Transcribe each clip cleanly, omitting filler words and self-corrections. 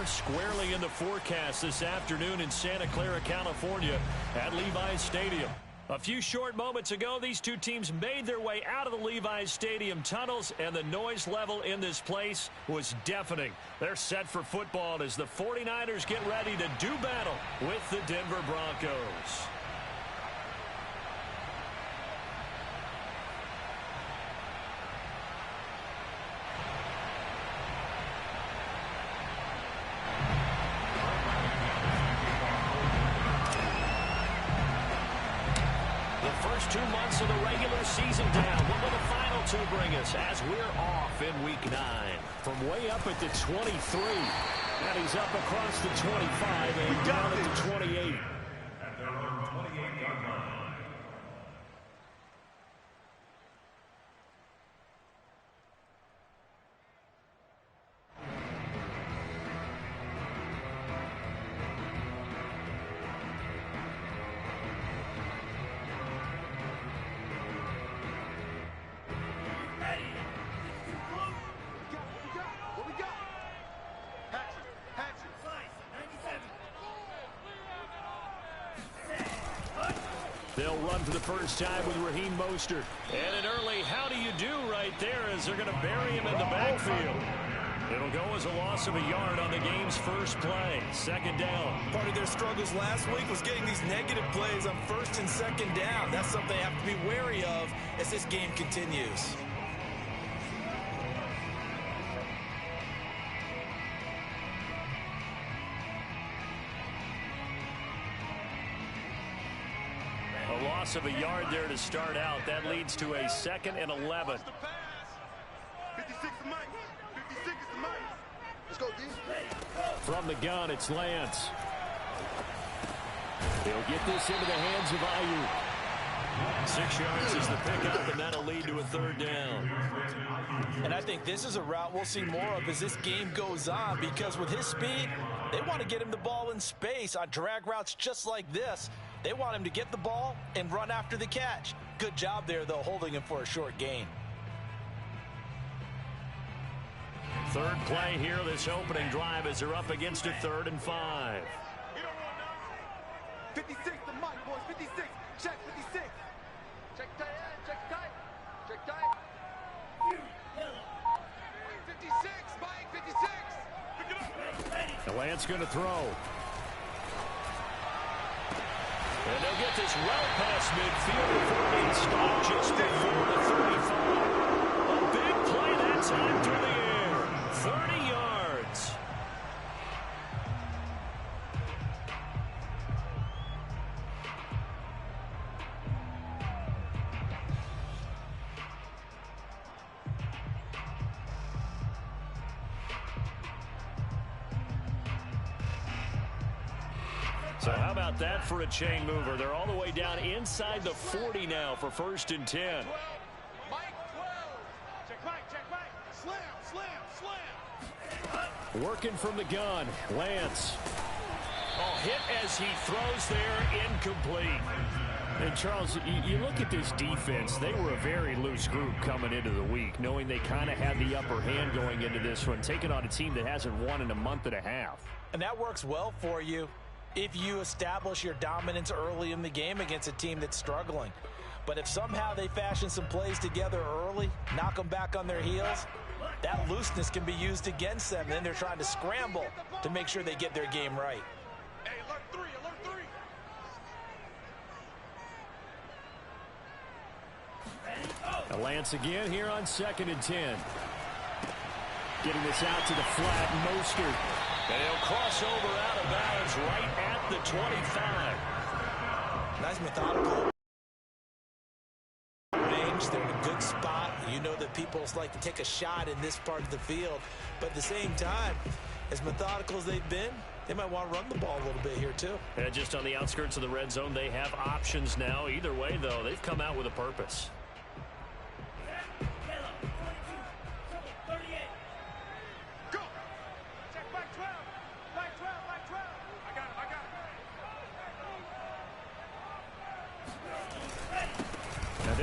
weather squarely in the forecast this afternoon in Santa Clara, California at Levi's Stadium. A few short moments ago, these two teams made their way out of the Levi's Stadium tunnels, and the noise level in this place was deafening. They're set for football as the 49ers get ready to do battle with the Denver Broncos. First 2 months of the regular season down. What will the final two bring us as we're off in Week 9? From way up at the 23. And he's up across the 25 and down at the 28. At their own 28-yard line. They'll run for the first time with Raheem Mostert. And an early how do you do right there as they're going to bury him in the backfield. It'll go as a loss of a yard on the game's first play. Second down. Part of their struggles last week was getting these negative plays on first and second down. That's something they have to be wary of as this game continues. A loss of a yard there to start out. That leads to a 2nd and 11. 56 to Mike. 56 to Mike. Let's go, D. From the gun, it's Lance. He'll get this into the hands of Ayuk. 6 yards is the pickup, and that'll lead to a 3rd down. And I think this is a route we'll see more of as this game goes on, because with his speed, they want to get him the ball in space on drag routes just like this. They want him to get the ball and run after the catch. Good job there, though, holding him for a short gain. Third play here, this opening drive, as they're up against a 3rd and 5. 56 to Mike, boys. 56. Check 56. Check tight end. Check tight. Check tight. 56. Mike, 56. Pick it up. Lance going to throw. And they'll get this well past midfield before being stopped just before the 35. A big play that time through the air. 30 yards. So how about that for a chain mover? They're all the way down inside the 40 now for 1st and 10. 12. Mike, 12. Check Mike, check Mike. Slam, slam, slam. Working from the gun, Lance. Oh, hit as he throws there, incomplete. And Charles, you look at this defense, they were a very loose group coming into the week, knowing they kind of had the upper hand going into this one, taking on a team that hasn't won in a month and a half. And that works well for you if you establish your dominance early in the game against a team that's struggling. But if somehow they fashion some plays together early, knock them back on their heels, that looseness can be used against them. Then they're trying to scramble to make sure they get their game right. Hey, alert 3, alert 3. Lance again here on 2nd and 10. Getting this out to the flat, Mostert. And he'll cross over out of bounds right at the 25. Nice methodical range. They're in a good spot. You know that people like to take a shot in this part of the field. But at the same time, as methodical as they've been, they might want to run the ball a little bit here too. And just on the outskirts of the red zone, they have options now. Either way, though, they've come out with a purpose.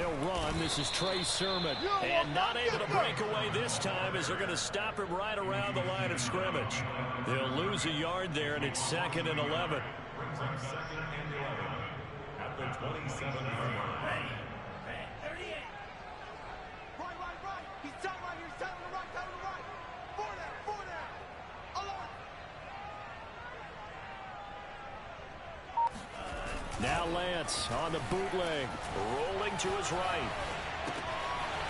They'll run. This is Trey Sermon. And not able to break away this time as they're going to stop him right around the line of scrimmage. They'll lose a yard there, and it's 2nd and 11. Brings up 2nd and 11 at the 27-yard line. Right. He's tight right here. He's tight on the right. 4 down. Alert. Now Lance on the bootleg. Rolling to his right.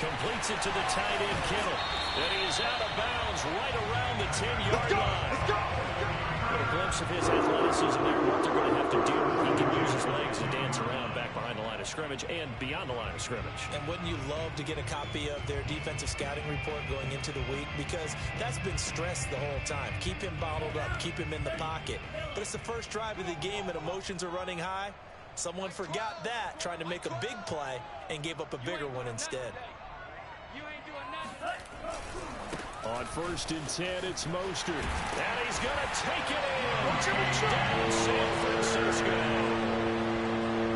Completes it to the tight end, Kittle. And he's out of bounds right around the 10-yard line. Let's go. Get a glimpse of his athleticism there, what they're going to have to do. He can use his legs to dance around back behind the line of scrimmage and beyond the line of scrimmage. And wouldn't you love to get a copy of their defensive scouting report going into the week? Because that's been stressed the whole time. Keep him bottled up. Keep him in the pocket. But it's the first drive of the game and emotions are running high. Someone forgot that, trying to make a big play, and gave up a bigger one instead. On 1st and 10, it's Mostert. And he's going to take it in. Touchdown, San Francisco.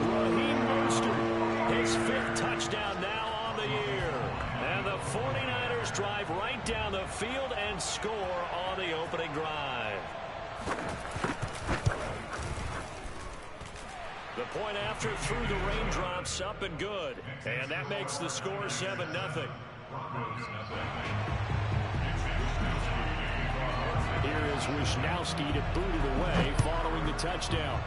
Raheem Mostert, his 5th touchdown now on the year. And the 49ers drive right down the field and score on the opening drive. The point after through the raindrops, up and good. And that makes the score 7-0. Here is Wisnowski to boot it away following the touchdown.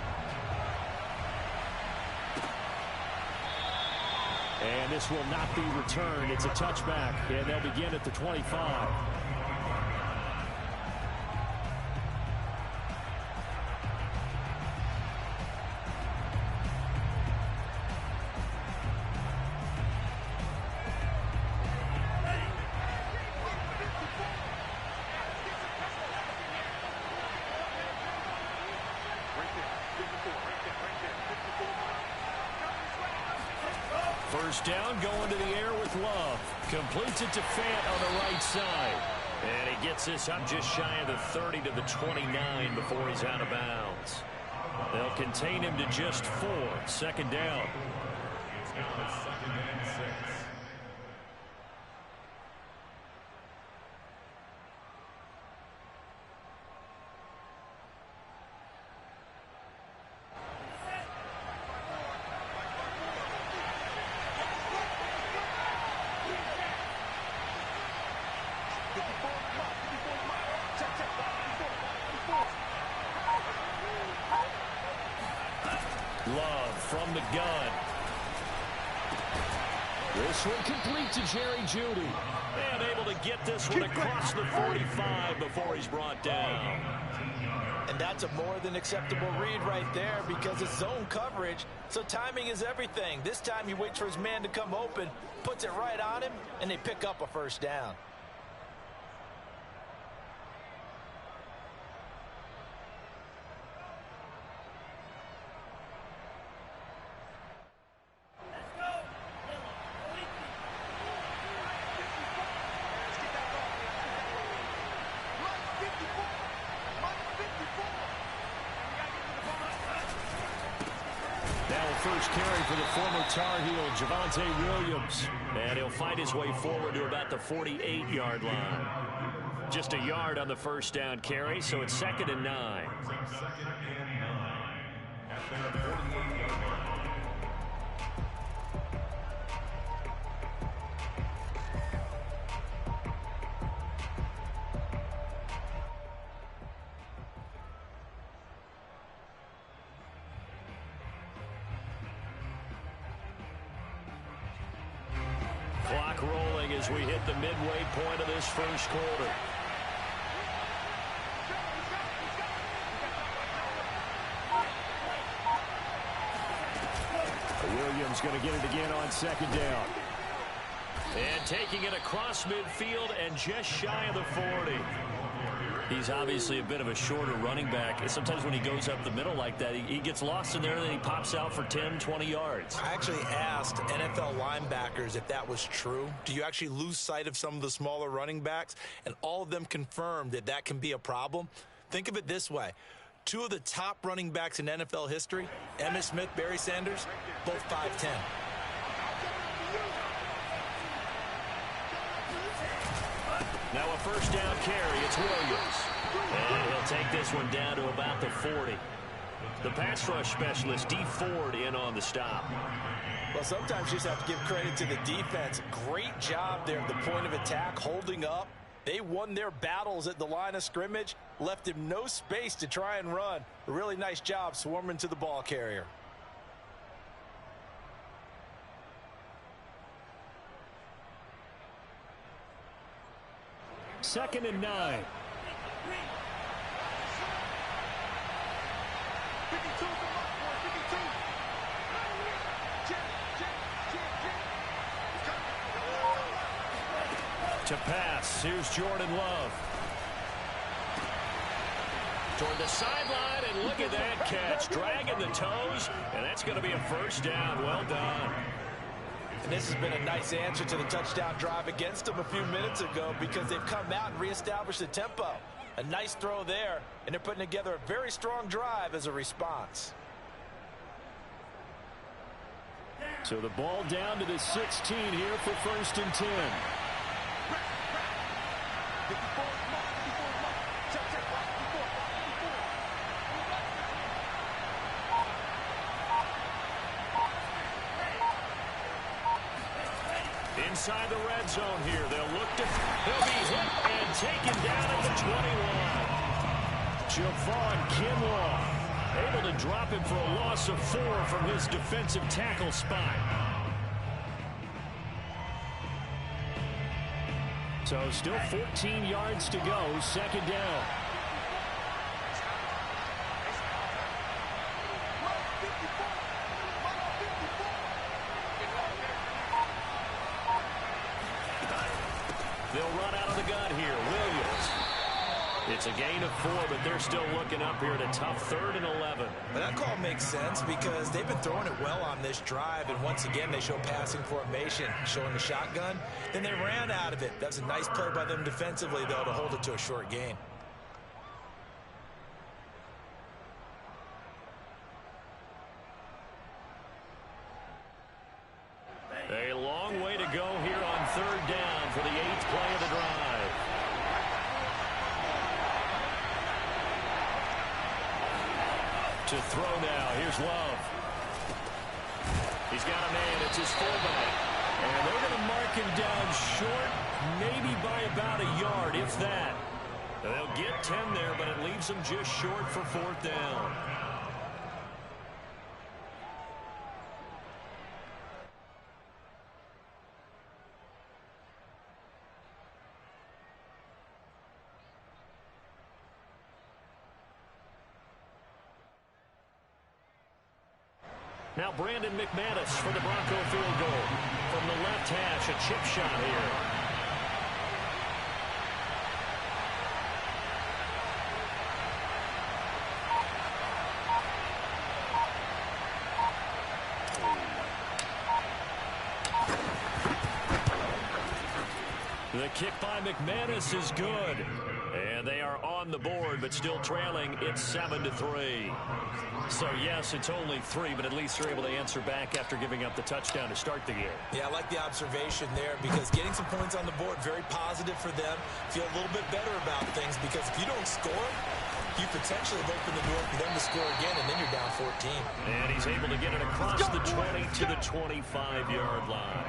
And this will not be returned. It's a touchback, and they'll begin at the 25. First down, going to the air with Love. Completes it to Fant on the right side. And he gets this up just shy of the 30 to the 29 before he's out of bounds. They'll contain him to just 4. 2nd down. It's now 2nd and 6. Love from the gun. This one complete to Jerry Jeudy. And able to get this one across the 45 before he's brought down. And that's a more than acceptable read right there because it's zone coverage, so timing is everything. This time he waits for his man to come open, puts it right on him, and they pick up a first down. First carry for the former Tar Heel, Javonte Williams. And he'll find his way forward to about the 48-yard line. Just a yard on the first down carry, so it's 2nd and 9. 2nd and 9 at their 48-yard line. Clock rolling as we hit the midway point of this first quarter. Williams going to get it again on 2nd down. And taking it across midfield and just shy of the 40. He's obviously a bit of a shorter running back. Sometimes when he goes up the middle like that, he gets lost in there and then he pops out for 10, 20 yards. I actually asked NFL linebackers if that was true. Do you actually lose sight of some of the smaller running backs? And all of them confirmed that that can be a problem. Think of it this way. 2 of the top running backs in NFL history, Emmitt Smith, Barry Sanders, both 5'10". Now a first down carry. It's Williams. And he'll take this one down to about the 40. The pass rush specialist, D. Ford, in on the stop. Well, sometimes you just have to give credit to the defense. Great job there at the point of attack, holding up. They won their battles at the line of scrimmage, left him no space to try and run. A really nice job swarming to the ball carrier. Second and 9. 52 from up, 52. To pass, here's Jordan Love. Toward the sideline, and look at that catch. Dragging the toes, and that's going to be a first down. Well done. And this has been a nice answer to the touchdown drive against them a few minutes ago because they've come out and reestablished the tempo. A nice throw there, and they're putting together a very strong drive as a response. So the ball down to the 16 here for first and 10. 54, check, check, 54. Inside the red zone here. They'll look to... He'll be hit and taken down at the 21. Javon Kinlaw able to drop him for a loss of 4 from his defensive tackle spot. So still 14 yards to go. Second down. They'll run out of the gun here. Williams. It's a gain of 4, but they're still looking up here at a tough 3rd and 11. But that call makes sense because they've been throwing it well on this drive, and once again they show passing formation, showing the shotgun. Then they ran out of it. That's a nice play by them defensively, though, to hold it to a short gain. A long way to go here on 3rd down for the 8th play of the drive. To throw now, here's Love. He's got a man, it's his fullback. And they're going to mark him down short, maybe by about a yard, if that. They'll get 10 there, but it leaves them just short for 4th down. Now Brandon McManus for the Bronco field goal. From the left hash, a chip shot here. The kick by McManus is good. And they are on the board, but still trailing. It's 7-3. So, yes, it's only 3, but at least they're able to answer back after giving up the touchdown to start the game. Yeah, I like the observation there because getting some points on the board, very positive for them. Feel a little bit better about things because if you don't score, you potentially have opened the door for them to score again, and then you're down 14. And he's able to get it across the 20 to the 25-yard line.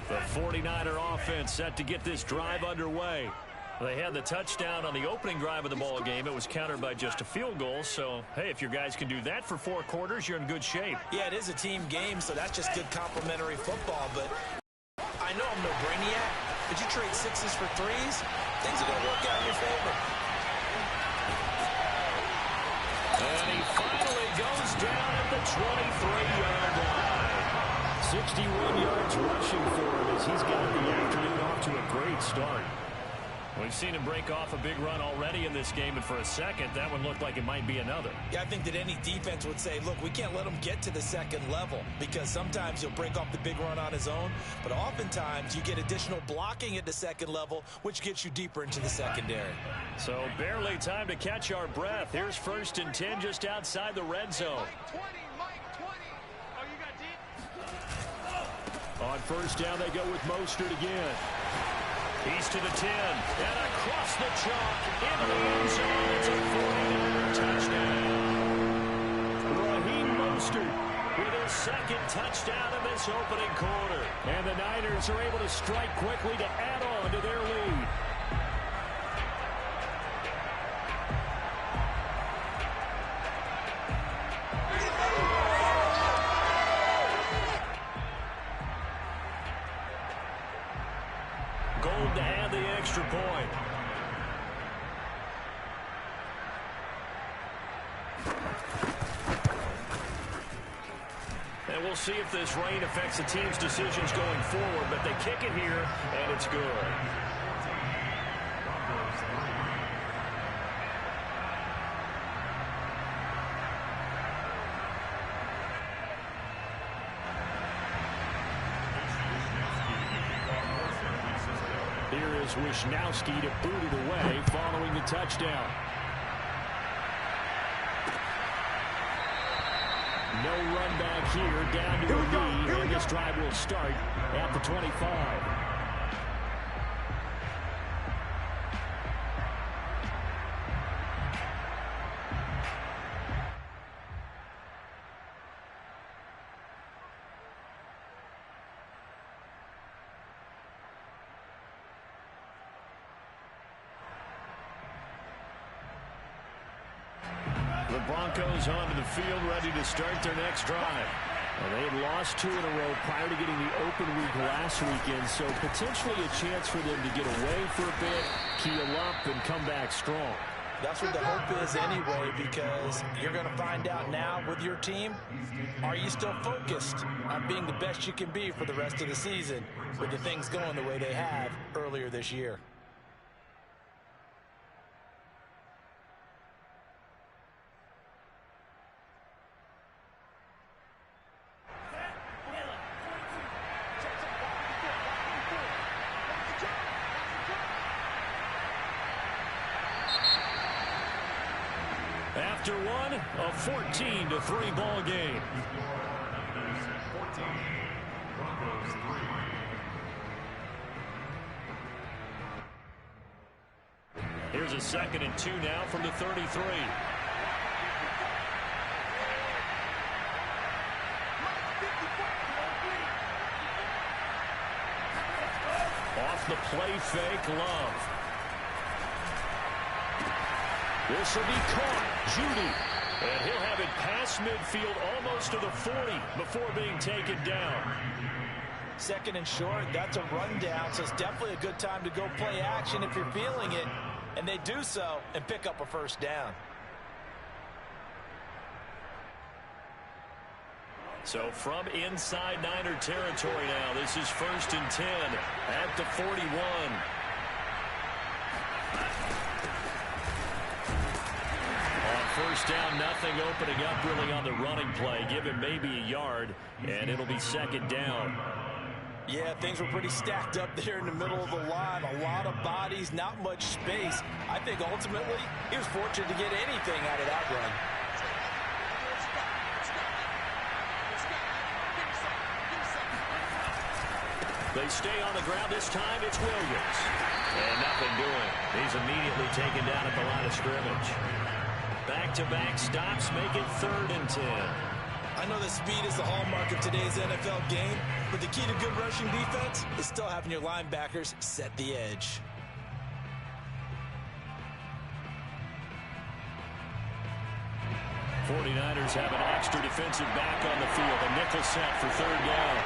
The 49er offense set to get this drive underway. They had the touchdown on the opening drive of the ball game. It was countered by just a field goal. So, hey, if your guys can do that for 4 quarters, you're in good shape. Yeah, it is a team game, so that's just good complementary football. But I know I'm no brainiac, but you trade 6s for 3s, things are going to work out in your favor. And he finally goes down at the 23-yard line. 61 yards rushing for him as he's got the afternoon off to a great start. We've seen him break off a big run already in this game, and for a second, that one looked like it might be another. Yeah, I think that any defense would say, look, we can't let him get to the second level, because sometimes he'll break off the big run on his own, but oftentimes you get additional blocking at the second level, which gets you deeper into the secondary. So barely time to catch our breath. Here's 1st and 10 just outside the red zone. Mike 20. Oh, you got deep? On 1st down, they go with Mostert again. He's to the 10, and across the chalk, into the end zone. It's a 49er touchdown. Raheem Mostert with his 2nd touchdown in this opening quarter. And the Niners are able to strike quickly to add on to their lead. Gold to add the extra point. And we'll see if this rain affects the team's decisions going forward, but they kick it here, and it's good. Here is Wisnowski to boot it away following the touchdown. No run back here, down to a knee, and this drive will start at the 25. The Broncos onto the field, ready to start their next drive. Well, they had lost 2 in a row prior to getting the open week last weekend, so potentially a chance for them to get away for a bit, keel up, and come back strong. That's what the hope is anyway, because you're going to find out now with your team, are you still focused on being the best you can be for the rest of the season with the things going the way they have earlier this year? After one, a 14-3 ball game. 14, Broncos 3. Here's a 2nd and 2 now from the 33. Off the play fake, Love. This will be caught. Judy. And he'll have it past midfield almost to the 40 before being taken down. 2nd and short, that's a rundown, so it's definitely a good time to go play action if you're feeling it. And they do so and pick up a 1st down. So from inside Niner territory now, this is 1st and 10 at the 41. First down, nothing opening up really on the running play. Give him maybe a yard, and it'll be 2nd down. Yeah, things were pretty stacked up there in the middle of the line. A lot of bodies, not much space. I think ultimately he was fortunate to get anything out of that run. They stay on the ground this time. It's Williams. And nothing doing. He's immediately taken down at the line of scrimmage. Back-to-back stops make it 3rd and 10. I know that speed is the hallmark of today's NFL game, but the key to good rushing defense is still having your linebackers set the edge. '49ers have an extra defensive back on the field. A nickel set for 3rd down.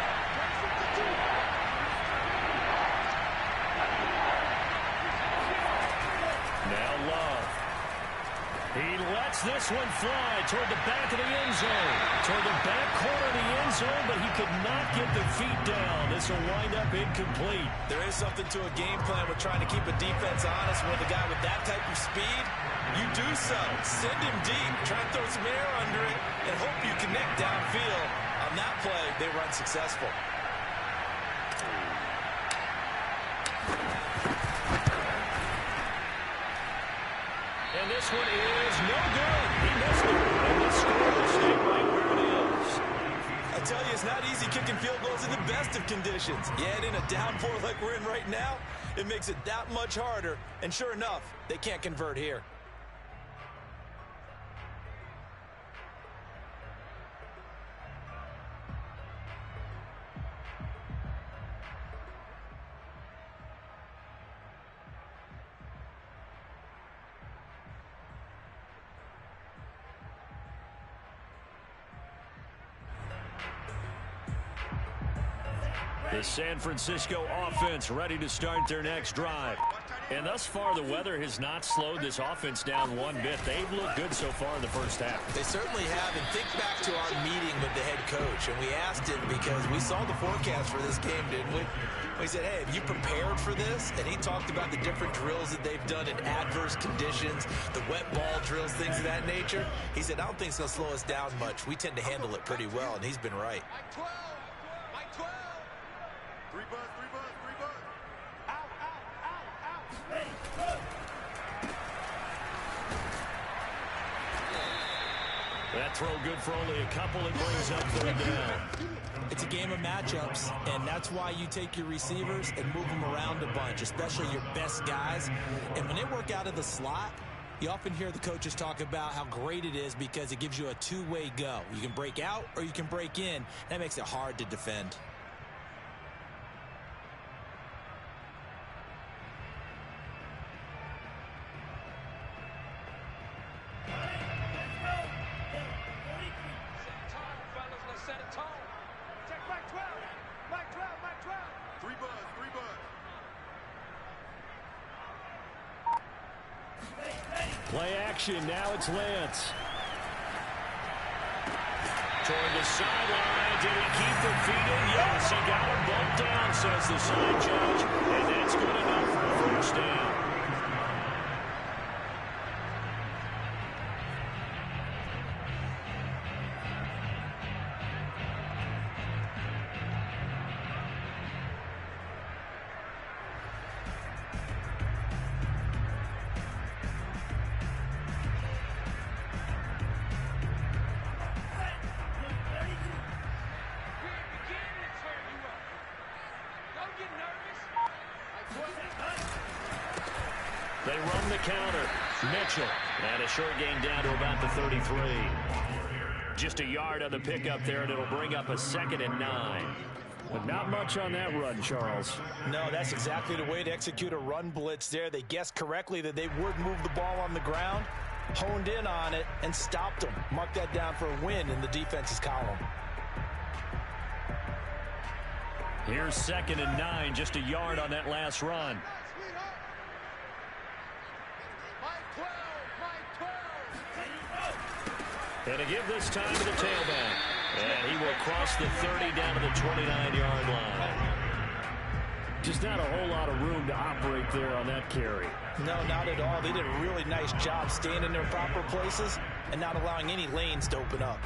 Now Love. He lets this one fly toward the back of the end zone. Toward the back corner of the end zone, but he could not get the feet down. This will wind up incomplete. There is something to a game plan with trying to keep a defense honest with a guy with that type of speed. You do so. Send him deep. Try and throw some air under it and hope you connect downfield. On that play, they were unsuccessful. And this one is no good. He missed it. And the score will stay right where it is. I tell you, it's not easy kicking field goals in the best of conditions. Yet in a downpour like we're in right now, it makes it that much harder. And sure enough, they can't convert here. The San Francisco offense ready to start their next drive. And thus far, the weather has not slowed this offense down one bit. They've looked good so far in the first half. They certainly have. And think back to our meeting with the head coach. And we asked him because we saw the forecast for this game, didn't we? We said, hey, have you prepared for this? And he talked about the different drills that they've done in adverse conditions, the wet ball drills, things of that nature. He said, I don't think it's going to slow us down much. We tend to handle it pretty well, and he's been right. Mike 12. Mike 12. Three buzz, three buzz, three buzz. Out, out, out, out. Hey, buzz. That throw good for only a couple. It brings up third down. It's a game of matchups, and that's why you take your receivers and move them around a bunch, especially your best guys. And when they work out of the slot, you often hear the coaches talk about how great it is because it gives you a two-way go. You can break out or you can break in. That makes it hard to defend. Play action. Now it's Lance. Toward the sideline. Did he keep the feet in? Yes, he got him bumped down, says the sign judge. And that's good enough for a first down. They run the counter. Mitchell. And a short gain down to about the 33. Just a yard on the pickup there, and it'll bring up a 2nd and 9. But not much on that run, Charles. No, that's exactly the way to execute a run blitz there. They guessed correctly that they would move the ball on the ground, honed in on it, and stopped them. Mark that down for a win in the defense's column. Here's 2nd and 9, just a yard on that last run. And a give this time to the tailback. And he will cross the 30 down to the 29-yard line. Just not a whole lot of room to operate there on that carry. No, not at all. They did a really nice job staying in their proper places and not allowing any lanes to open up.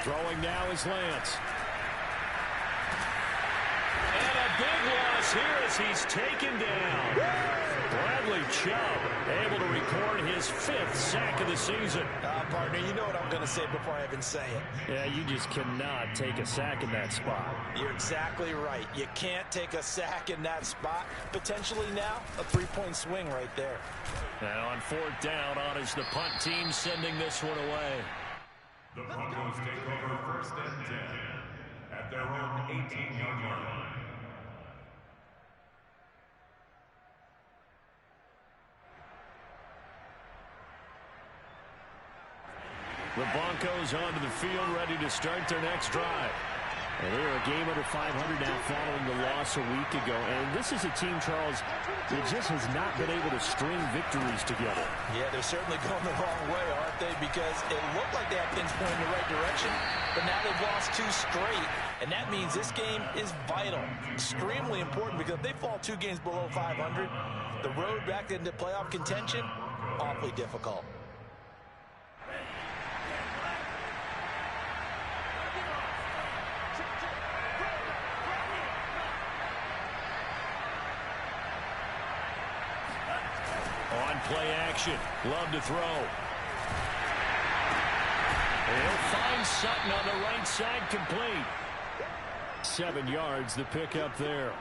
Throwing now is Lance. And a big loss here as he's taken down. Bradley Chubb able to record his 5th sack of the season. Partner, you know what I'm going to say before I even say it. Yeah, you just cannot take a sack in that spot. You're exactly right. You can't take a sack in that spot. Potentially now, a 3-point swing right there. Now on 4th down, on is the punt team sending this one away. The Broncos take over 1st and 10 at their own 18-yard line. The Broncos onto the field, ready to start their next drive. And they are a game under 500 now following the loss a week ago. And this is a team, Charles, that just has not been able to string victories together. Yeah, they're certainly going the wrong way, aren't they? Because it looked like they had things going in the right direction, but now they've lost 2 straight. And that means this game is vital, extremely important, because if they fall 2 games below 500, the road back into playoff contention, awfully difficult. Play action. Love to throw. He'll find Sutton on the right side, complete. 7 yards, the pickup there.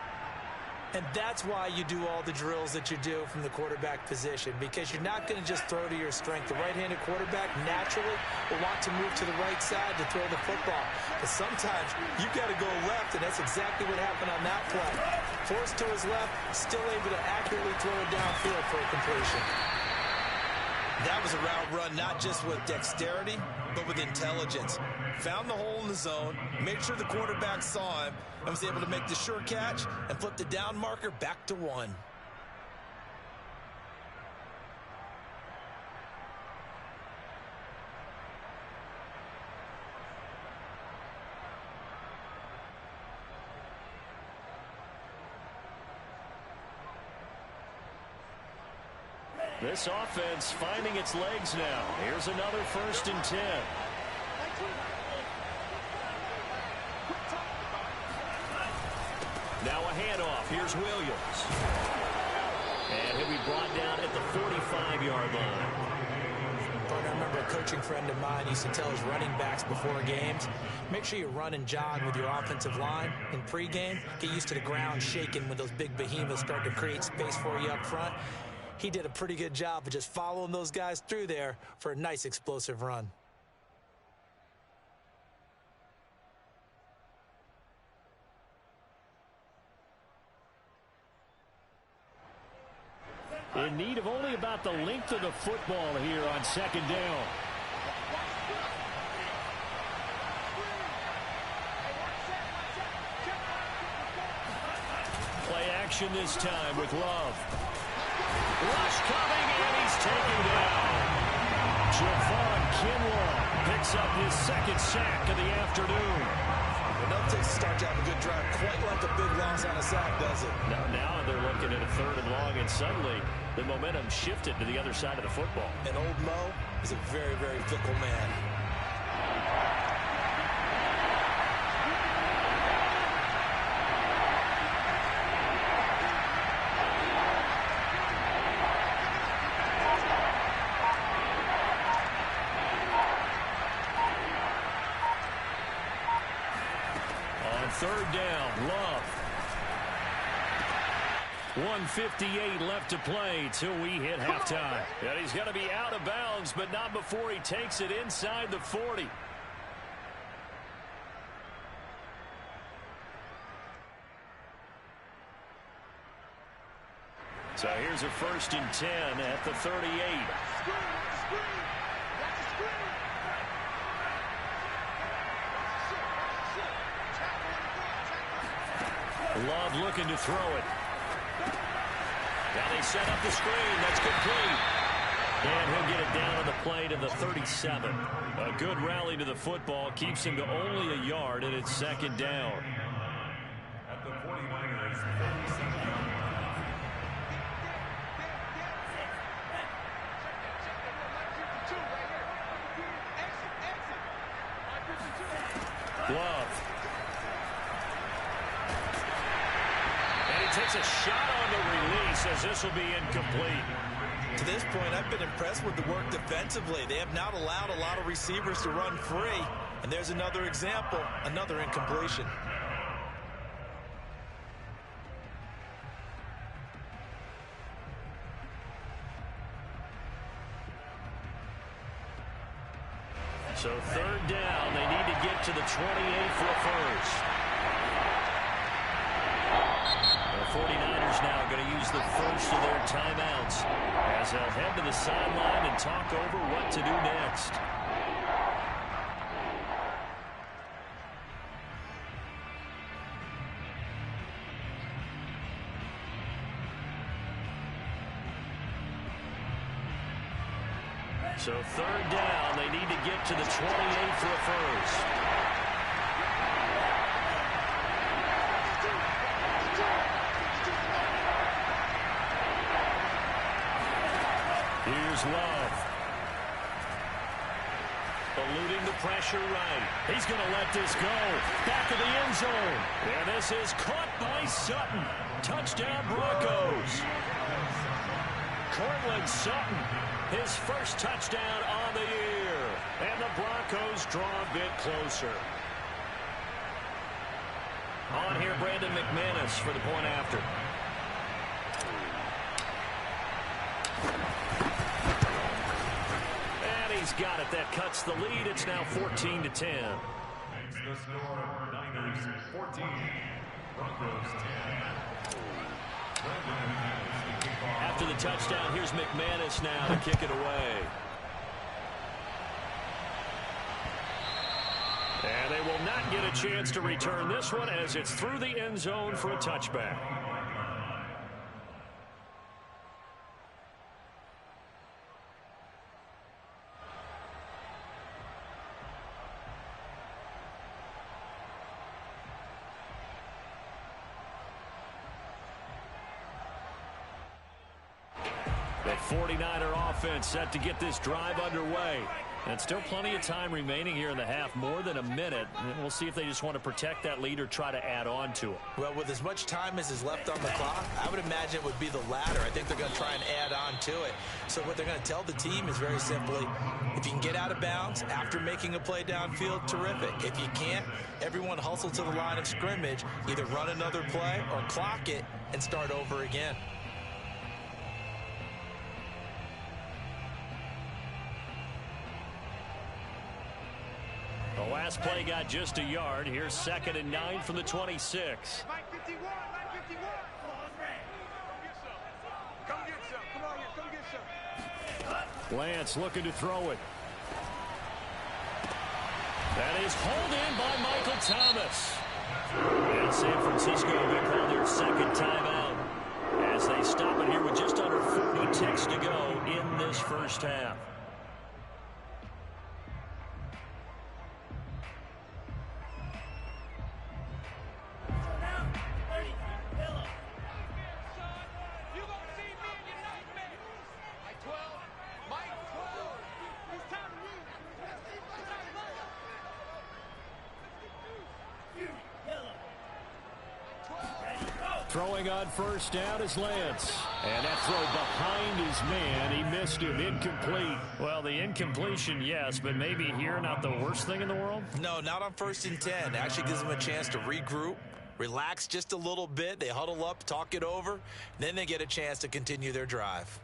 And that's why you do all the drills that you do from the quarterback position, because you're not going to just throw to your strength. The right-handed quarterback naturally will want to move to the right side to throw the football. But sometimes you've got to go left, and that's exactly what happened on that play. Forced to his left, still able to accurately throw it downfield for a completion. That was a route run not just with dexterity, but with intelligence. Found the hole in the zone, made sure the quarterback saw him, and was able to make the sure catch and flip the down marker back to 1. This offense finding its legs now. Here's another 1st and 10. Now a handoff. Here's Williams. And he'll be brought down at the 45-yard line. I remember a coaching friend of mine used to tell his running backs before games, make sure you run and jog with your offensive line in pregame. Get used to the ground shaking when those big behemoths start to create space for you up front. He did a pretty good job of just following those guys through there for a nice explosive run. In need of only about the length of the football here on 2nd down. Play action this time with Love. Rush coming, and he's taken down. Javon Kinlaw picks up his 2nd sack of the afternoon. Enough takes to start to have a good drive, quite like a big loss on a sack, does it? Now they're looking at a 3rd and long, and suddenly the momentum shifted to the other side of the football. And old Mo is a very, very fickle man. On 3rd down, Love. 1:58 left to play till we hit halftime. And he's going to be out of bounds, but not before he takes it inside the 40. So here's a 1st and 10 at the 38. Love looking to throw it. Now they set up the screen. That's complete. And he'll get it down on the play to the 37. A good rally to the football keeps him to only a yard, and it's 2nd down. At the 49ers, 37-yard line. Love. And he takes a shot on the release as this will be incomplete. To this point, I've been impressed with the work defensively. They have not allowed a lot of receivers to run free. And there's another example, another incompletion. So 3rd down, they need to get to the 28 for a first. The 49ers now going to use the first of their timeouts as they'll head to the sideline and talk over what to do next. So third down, they need to get to the 28 for a first. Here's Love. Eluding the pressure right. He's going to let this go. Back of the end zone. And this is caught by Sutton. Touchdown Broncos. Cortland Sutton, his first touchdown on the year. And the Broncos draw a bit closer. On here, Brandon McManus for the point after. He's got it. That cuts the lead. It's now 14-10. The score, Niners 14, Broncos 10. After the touchdown, here's McManus now to kick it away. And they will not get a chance to return this one as it's through the end zone for a touchback. That 49er offense set to get this drive underway. And still plenty of time remaining here in the half, more than a minute. And we'll see if they just want to protect that lead or try to add on to it. Well, with as much time as is left on the clock, I would imagine it would be the latter. I think they're going to try and add on to it. So what they're going to tell the team is very simply, if you can get out of bounds after making a play downfield, terrific. If you can't, everyone hustle to the line of scrimmage, either run another play or clock it and start over again. The last play got just a yard. Here's 2nd and 9 from the 26. Mike 51, Mike 51. Come get some. Come on here, come get some. Lance looking to throw it. That is hauled in by Michael Thomas. And San Francisco will call their second timeout as they stop it here with just under 40 ticks to go in this first half. Throwing on first down is Lance. And that throw behind his man. He missed him. Incomplete. Well, the incompletion, yes, but maybe here not the worst thing in the world? No, not on 1st and 10. Actually gives them a chance to regroup, relax just a little bit. They huddle up, talk it over. Then they get a chance to continue their drive.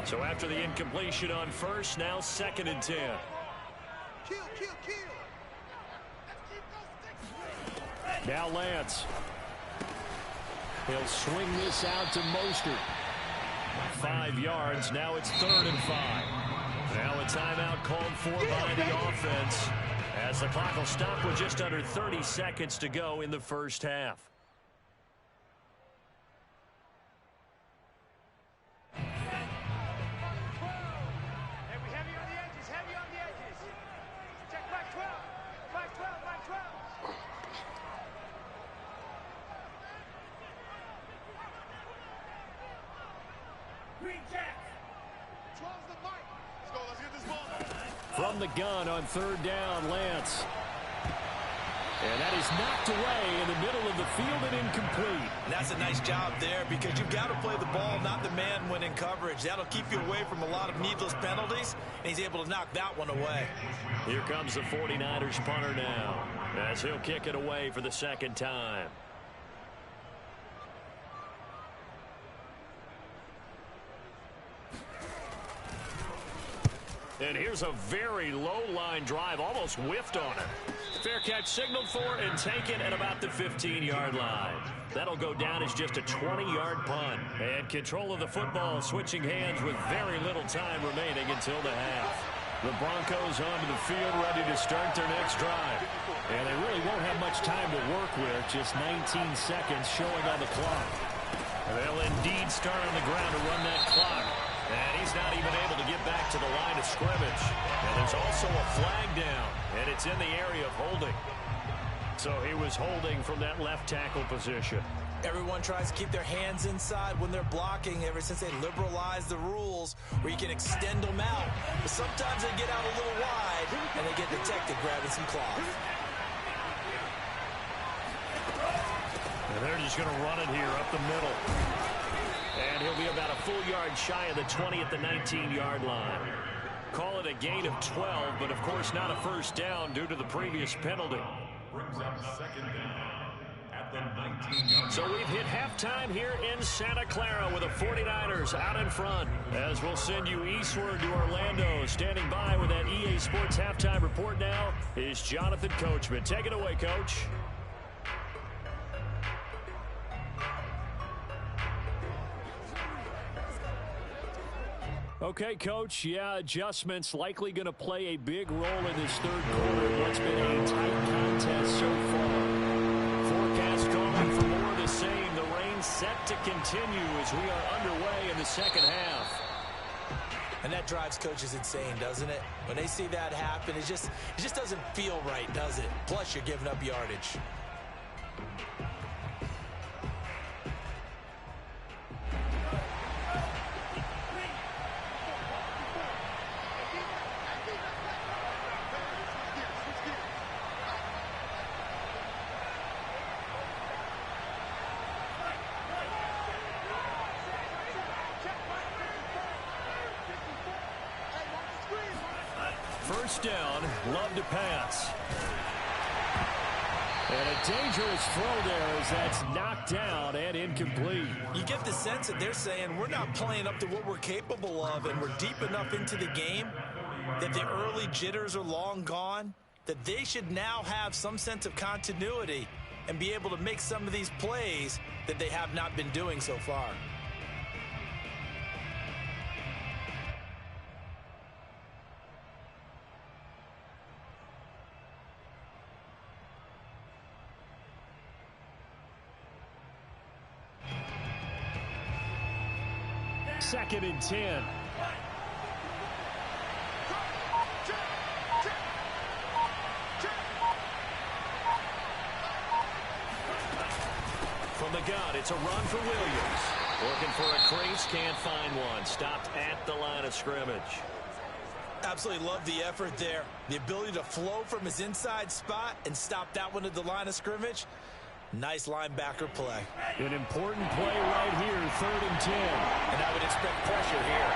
So after the incompletion on first, now 2nd and 10. Kill, kill, kill. Now Lance. He'll swing this out to Mostert. 5 yards. Now it's 3rd and 5. Now a timeout called for by the offense as the clock will stop with just under 30 seconds to go in the first half. From the gun on 3rd down, Lance. And that is knocked away in the middle of the field and incomplete. And that's a nice job there because you've got to play the ball, not the man when in coverage. That'll keep you away from a lot of needless penalties, and he's able to knock that one away. Here comes the 49ers punter now as he'll kick it away for the 2nd time. And here's a very low line drive, almost whiffed on it. Fair catch signaled for and taken at about the 15-yard line. That'll go down as just a 20-yard punt. And control of the football switching hands with very little time remaining until the half. The Broncos onto the field ready to start their next drive. And they really won't have much time to work with, just 19 seconds showing on the clock. And they'll indeed start on the ground to run that clock. And he's not even able to get back to the line of scrimmage. And there's also a flag down, and it's in the area of holding. So he was holding from that left tackle position. Everyone tries to keep their hands inside when they're blocking ever since they liberalized the rules where you can extend them out. But sometimes they get out a little wide, and they get detected grabbing some cloth. And they're just going to run it here up the middle. And he'll be about a full yard shy of the 20 at the 19-yard line. Call it a gain of 12, but of course not a first down due to the previous penalty. Brings up second down at the 19-yard. So we've hit halftime here in Santa Clara with the 49ers out in front. As we'll send you eastward to Orlando. Standing by with that EA Sports halftime report now is Jonathan Coachman. Take it away, Coach. Okay, Coach, yeah, adjustments likely going to play a big role in this third quarter of what's been a tight contest so far. Forecast calling for more of the same. The rain set to continue as we are underway in the second half. And that drives coaches insane, doesn't it? When they see that happen, it just doesn't feel right, does it? Plus, you're giving up yardage. First down, Love to pass. And a dangerous throw there as that's knocked down and incomplete. You get the sense that they're saying we're not playing up to what we're capable of, and we're deep enough into the game that the early jitters are long gone, that they should now have some sense of continuity and be able to make some of these plays that they have not been doing so far. Second and 10. From the gun, it's a run for Williams. Looking for a crease, can't find one. Stopped at the line of scrimmage. Absolutely love the effort there. The ability to flow from his inside spot and stop that one at the line of scrimmage. Nice linebacker play. An important play right here, 3rd and 10. And I would expect pressure here.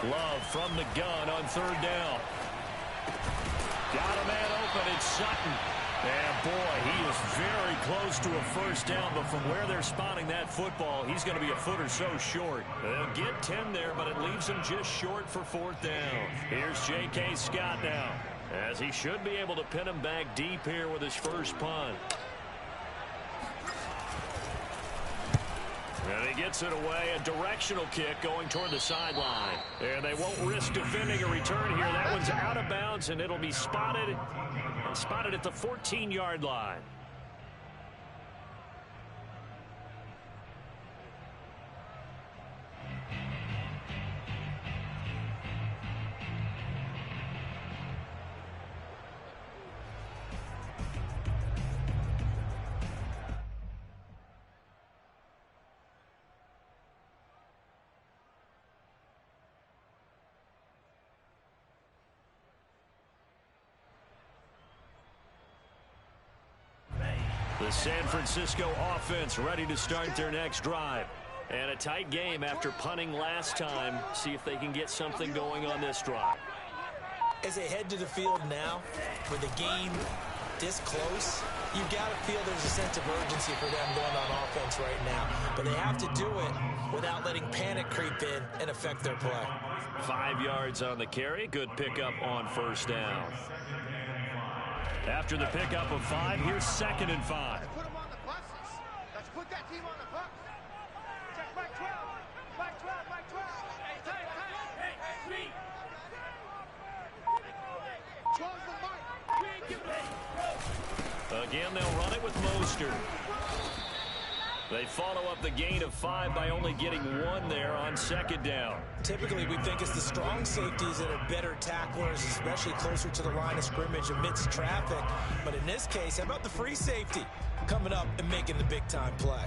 Love from the gun on 3rd down. Got a man open, it's Sutton. And boy, he is very close to a first down, but from where they're spotting that football, he's going to be a foot or so short. They'll get 10 there, but it leaves him just short for 4th down. Here's J.K. Scott now, as he should be able to pin him back deep here with his first punt. And he gets it away, a directional kick going toward the sideline. And they won't risk defending a return here. That one's out of bounds, and it'll be spotted at the 14-yard line. The San Francisco offense ready to start their next drive. And a tight game after punting last time. See if they can get something going on this drive. As they head to the field now, with the game this close, you've got to feel there's a sense of urgency for them going on offense right now. But they have to do it without letting panic creep in and affect their play. 5 yards on the carry. Good pickup on first down. After the pickup of 5, here's 2nd and 5. Put them on the buses. Let's put that team on the bus. Check Mike 12. Mike 12. Mike 12. Hey, tight. Hey. 12's the mark. We ain't giving it. Again, they'll run it with Mostert. They follow up the gain of 5 by only getting 1 there on 2nd down. Typically, we think it's the strong safeties that are better tacklers, especially closer to the line of scrimmage amidst traffic. But in this case, how about the free safety coming up and making the big-time play?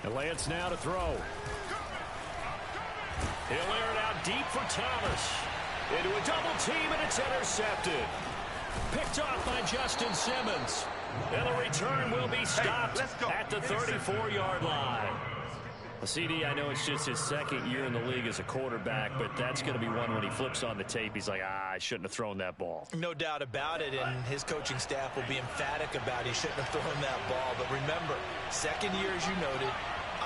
And Lance now to throw. He'll air it out deep for Thomas. Into a double team, and it's intercepted. Picked off by Justin Simmons. And the return will be stopped at the 34-yard line. CD, I know it's just his 2nd year in the league as a quarterback, but that's going to be one when he flips on the tape. He's like, I shouldn't have thrown that ball. No doubt about it, and his coaching staff will be emphatic about he shouldn't have thrown that ball. But remember, 2nd year, as you noted,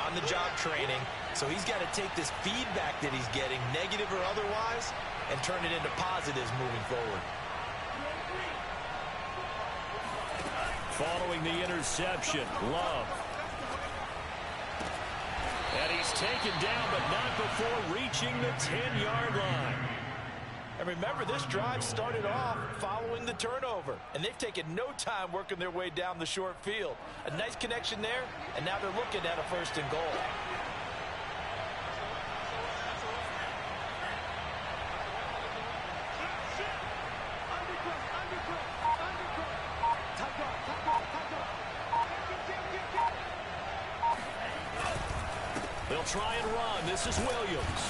on-the-job training, so he's got to take this feedback that he's getting, negative or otherwise, and turn it into positives moving forward. Following the interception, Love. And he's taken down, but not before reaching the 10-yard line. And remember, this drive started off following the turnover, and they've taken no time working their way down the short field. A nice connection there, and now they're looking at a 1st and goal. They'll try and run. This is Williams.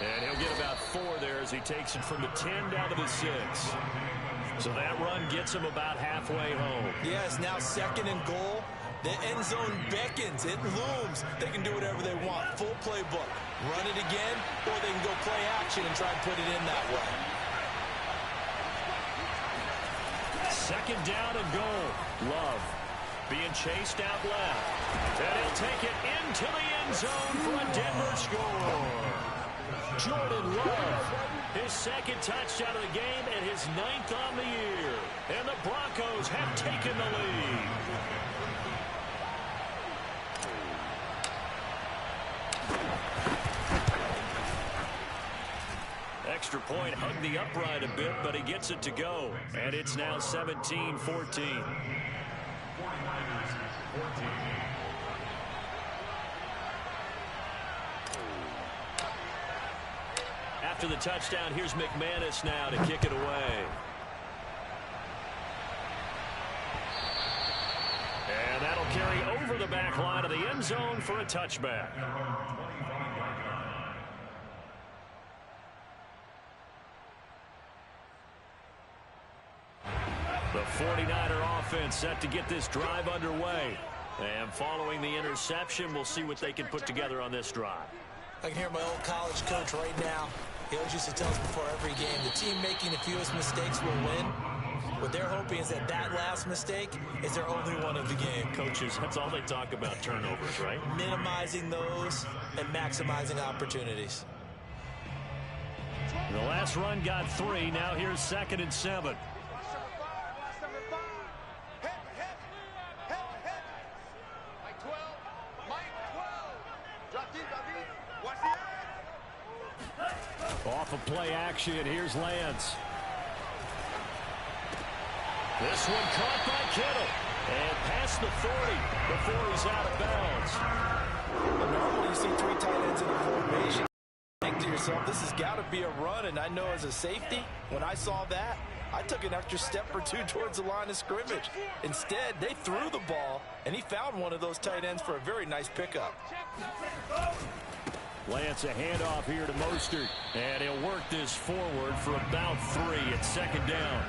And he'll get about 4 there as he takes it from the 10 down to the 6. So that run gets him about halfway home. Yes, now 2nd and goal. The end zone beckons. It looms. They can do whatever they want. Full playbook. Run it again, or they can go play action and try and put it in that way. 2nd down and goal. Love being chased out left. And he'll take it into the end zone for a Denver score. Jordan Love, his 2nd touchdown of the game and his 9th on the year. And the Broncos have taken the lead. Extra point hugged the upright a bit, but he gets it to go. And it's now 17-14. After the touchdown, here's McManus now to kick it away. And that'll carry over the back line of the end zone for a touchback. The 49er offense set to get this drive underway. And following the interception, we'll see what they can put together on this drive. I can hear my old college coach right now. He always used to tell us before every game, the team making the fewest mistakes will win. What they're hoping is that that last mistake is their only one of the game. Coaches, that's all they talk about, turnovers, right? Minimizing those and maximizing opportunities. The last run got 3. Now here's 2nd and 7. Off of play action, here's Lance. This one caught by Kittle. And past the 40 before he's out of bounds. Normally you see 3 tight ends in a formation. Think to yourself, this has got to be a run. And I know as a safety, when I saw that, I took an extra step or 2 towards the line of scrimmage. Instead, they threw the ball, and he found one of those tight ends for a very nice pickup. Lance, a handoff here to Mostert. And he'll work this forward for about 3 at second down.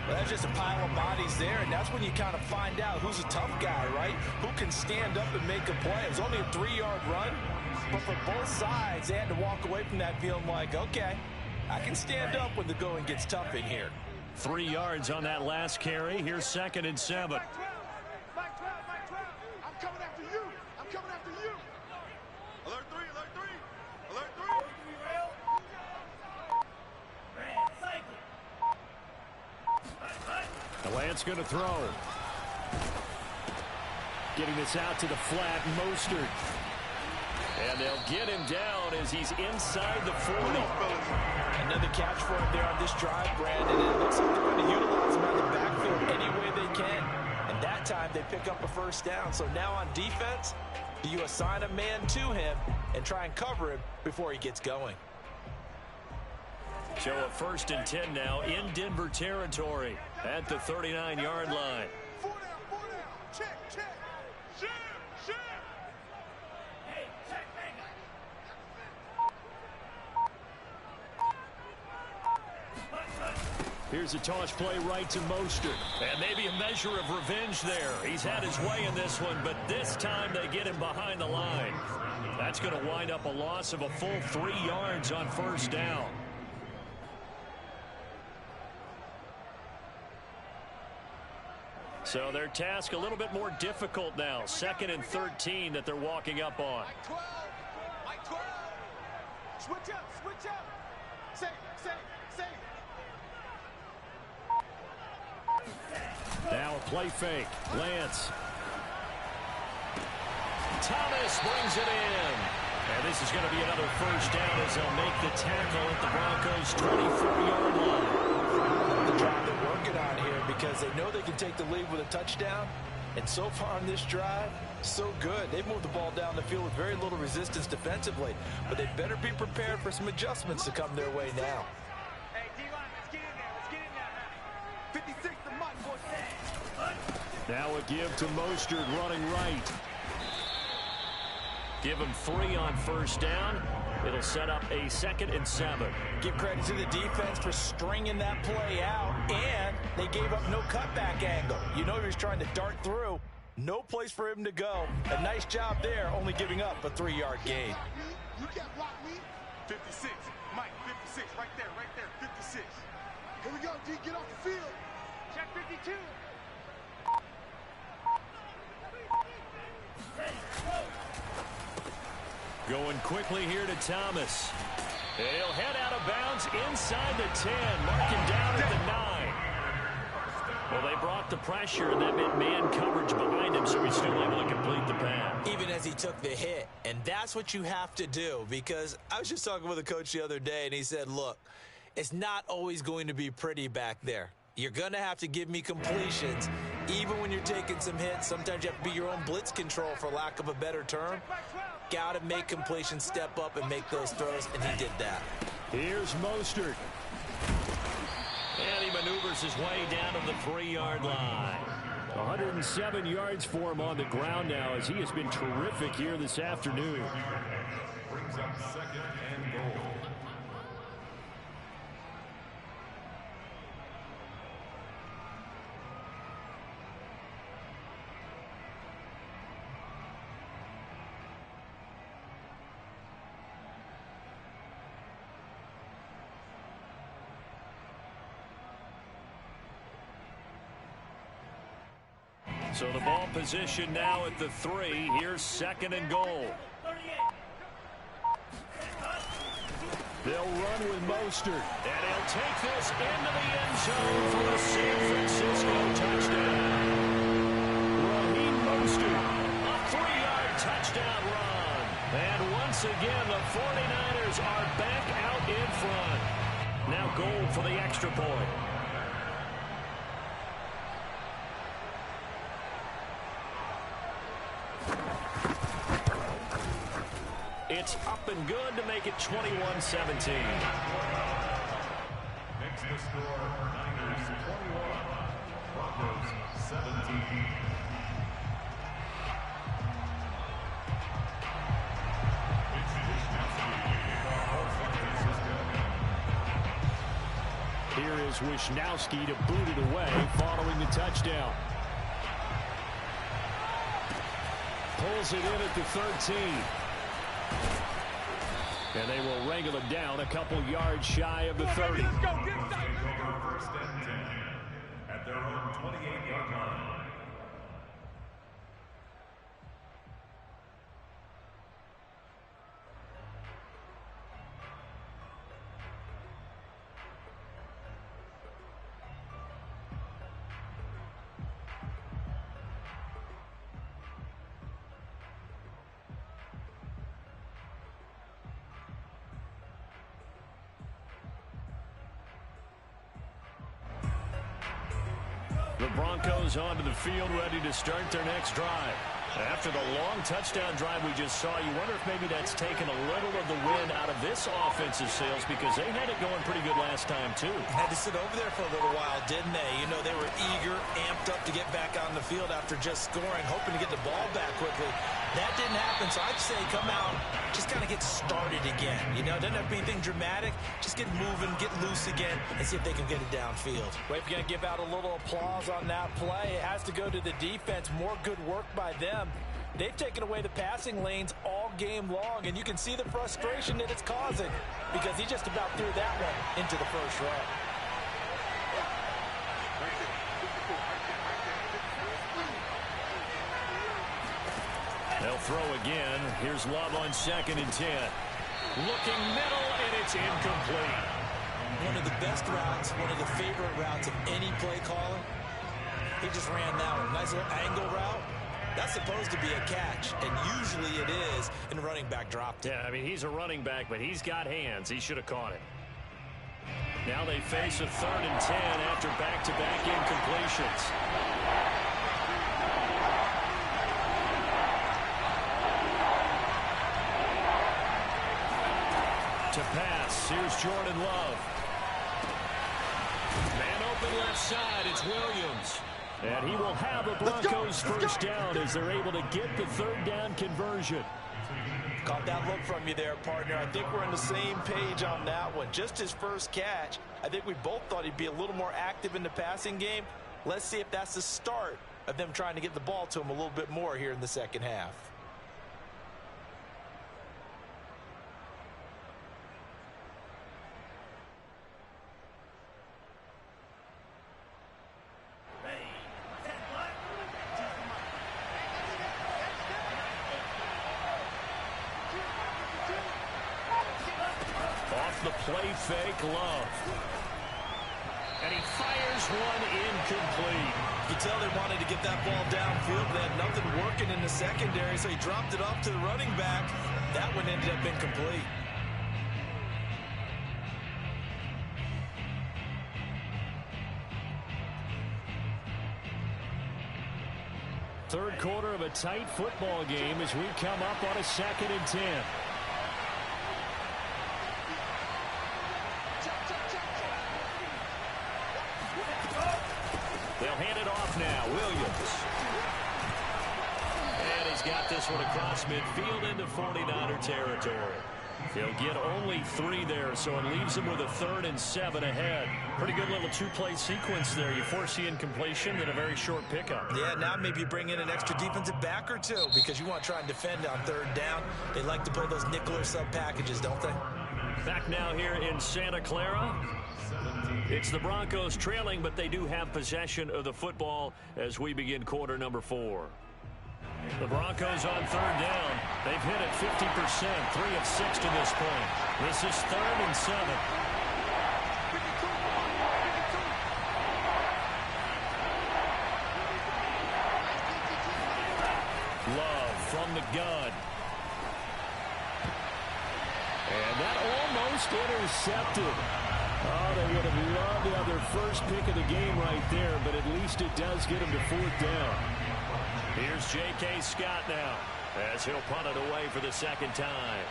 Well, that's just a pile of bodies there, and that's when you kind of find out who's a tough guy, right? Who can stand up and make a play. It was only a 3-yard run, but for both sides, they had to walk away from that feeling like, okay, I can stand up when the going gets tough in here. 3 yards on that last carry. Here's 2nd and 7. Mike 12. I'm coming after you. I'm coming after you. Alert 3, alert 3. Alert 3. The Lance going to throw. Getting this out to the flat, Mostert. And they'll get him down as he's inside the 40. Another catch for him there on this drive, Brandon. And it looks like they're going to utilize him out of the backfield any way they can. And that time they pick up a first down. So now on defense, do you assign a man to him and try and cover him before he gets going? So a 1st and 10 now in Denver territory at the 39-yard line. 4 down. Check. Shim. Hey, check, Here's a toss play right to Mostert. And maybe a measure of revenge there. He's had his way in this one, but this time they get him behind the line. That's going to wind up a loss of a full 3 yards on 1st down. So their task a little bit more difficult now. 2nd and 13 that they're walking up on. Mike 12. Switch up. Save. Now a play fake. Lance. Thomas brings it in. And this is going to be another first down as they'll make the tackle at the Broncos' 24-yard line. The drive they're working on here because they know they can take the lead with a touchdown. And so far on this drive, so good. They've moved the ball down the field with very little resistance defensively. But they better be prepared for some adjustments to come their way now. Hey, D-line, let's get in there. 56 to Mike, boy. Now a give to Mostert running right. Give him 3 on 1st down. It'll set up a 2nd and 7. Give credit to the defense for stringing that play out, and they gave up no cutback angle. You know he was trying to dart through. No place for him to go. A nice job there, only giving up a 3-yard gain. You can't block me. 56. Mike, 56. Right there. 56. Here we go, D. Get off the field. Check 52. Going quickly here to Thomas. And he'll head out of bounds inside the 10. Mark him down at the 9. Well, they brought the pressure, and that meant man coverage behind him, so he's still able to complete the pass. Even as he took the hit. And that's what you have to do, because I was just talking with a coach the other day, and he said, look, it's not always going to be pretty back there. You're going to have to give me completions. Even when you're taking some hits, sometimes you have to be your own blitz control, for lack of a better term. Got to make completions, step up, and make those throws, and he did that. Here's Mostert. And he maneuvers his way down to the 3-yard line. 107 yards for him on the ground now, as he has been terrific here this afternoon. Brings up 2nd and goal. So the ball position now at the 3. Here's 2nd and goal. They'll run with Mostert. And he'll take this into the end zone for a San Francisco touchdown. Raheem Mostert, a 3-yard touchdown run. And once again, the 49ers are back out in front. Now goal for the extra point. It's up and good to make it 21-17. Next to score, Niners 21, Broncos 17. here is Wisnowski to boot it away following the touchdown. Pulls it in at the 13. And they will wrangle him down a couple yards shy of the 30. Let's go. Take over first and 10 at their own 28-yard line. The Broncos onto the field, ready to start their next drive. After the long touchdown drive we just saw, you wonder if maybe that's taken a little of the wind out of this offensive sails, because they had it going pretty good last time, too. Had to sit over there for a little while, didn't they? You know, they were eager, amped up to get back on the field after just scoring, hoping to get the ball back quickly. That didn't happen, so I'd say come out, just kind of get started again. You know, doesn't have to be anything dramatic. Just get moving, get loose again, and see if they can get it downfield. Well, if you're going to give out a little applause on that play, it has to go to the defense. More good work by them. They've taken away the passing lanes all game long, and you can see the frustration that it's causing, because he just about threw that one into the first row. They'll throw again. Here's Love on 2nd and 10. Looking middle, and it's incomplete. One of the best routes, one of the favorite routes of any play caller. He just ran that one. Nice little angle route. That's supposed to be a catch, and usually it is, and the running back dropped it. Yeah, I mean, he's a running back, but he's got hands. He should have caught it. Now they face a 3rd and 10 after back-to-back incompletions. To pass, here's Jordan Love. Man open left side, it's Williams. And he will have a Broncos first down as they're able to get the 3rd down conversion. Caught that look from you there, partner. I think we're on the same page on that one. Just his first catch, I think we both thought he'd be a little more active in the passing game. Let's see if that's the start of them trying to get the ball to him a little bit more here in the second half. The play fake, Love. And he fires one incomplete. You can tell they wanted to get that ball downfield. They had nothing working in the secondary, so he dropped it off to the running back. That one ended up incomplete. Third quarter of a tight football game as we come up on a 2nd and 10. They'll hand it off now. Williams. And he's got this one across midfield into 49er territory. He'll get only 3 there, so it leaves him with a 3rd and 7 ahead. Pretty good little 2-play sequence there. You force the incompletion, then a very short pickup. Yeah, now maybe you bring in an extra defensive back or two, because you want to try and defend on 3rd down. They like to play those nickel or sub packages, don't they? Back now here in Santa Clara. It's the Broncos trailing, but they do have possession of the football as we begin quarter number 4. The Broncos on 3rd down. They've hit it 50%, 3 of 6 to this point. This is 3rd and 7. Love from the gun. And that almost intercepted. Oh, they would have loved to have their first pick of the game right there, but at least it does get them to 4th down. Here's J.K. Scott now as he'll punt it away for the 2nd time.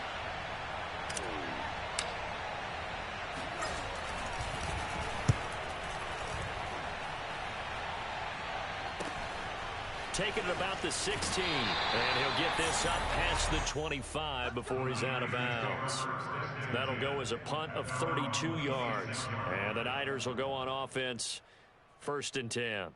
taken at about the 16. And he'll get this up past the 25 before he's out of bounds. That'll go as a punt of 32 yards. And the Niners will go on offense, 1st and 10.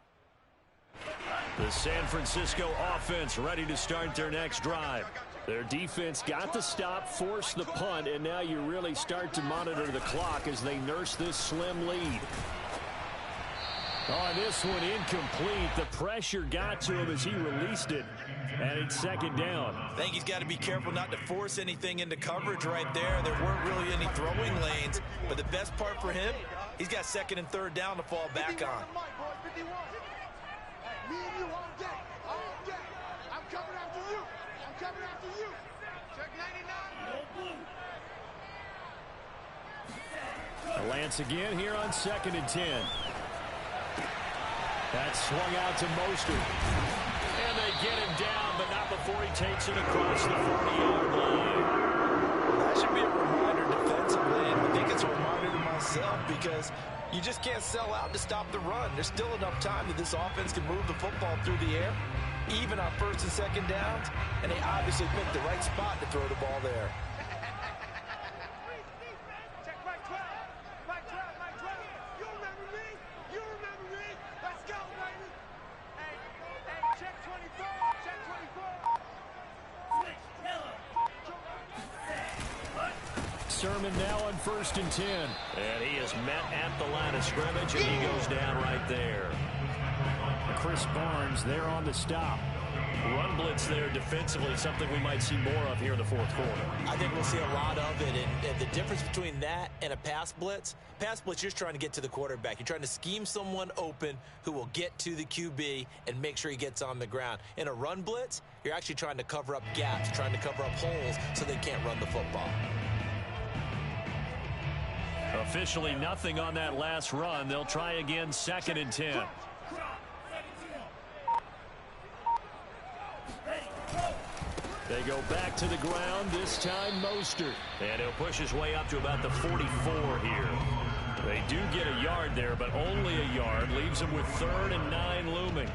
The San Francisco offense ready to start their next drive. Their defense got the stop, forced the punt, and now you really start to monitor the clock as they nurse this slim lead. Oh, this one incomplete. The pressure got to him as he released it, and it's 2nd down. I think he's got to be careful not to force anything into coverage right there. There weren't really any throwing lanes, but the best part for him, he's got 2nd and 3rd down to fall back on. Me and you all day, all day. I'm coming after you. I'm coming after you. Check 99. Lance again here on 2nd and 10. That's swung out to Mostert. And they get him down, but not before he takes it across the 40-yard line. That should be a reminder defensively, and I think it's a reminder to myself because you just can't sell out to stop the run. There's still enough time that this offense can move the football through the air, even on 1st and 2nd downs, and they obviously picked the right spot to throw the ball there. Check Mike 12. Mike 12, Mike 12. You remember me? You remember me? Let's go, baby. Hey, check 24. Check 24. Sermon now on 1st and 10. And he is met at the line of scrimmage, and he goes down right there. Chris Barnes there on the stop. Run blitz there defensively, something we might see more of here in the 4th quarter. I think we'll see a lot of it, and the difference between that and a pass blitz, you're just trying to get to the quarterback. You're trying to scheme someone open who will get to the QB and make sure he gets on the ground. In a run blitz, you're actually trying to cover up gaps, trying to cover up holes so they can't run the football. Officially nothing on that last run. They'll try again 2nd and 10. They go back to the ground, this time Mostert. And he'll push his way up to about the 44 here. They do get a yard there, but only a yard. Leaves them with 3rd and 9 looming.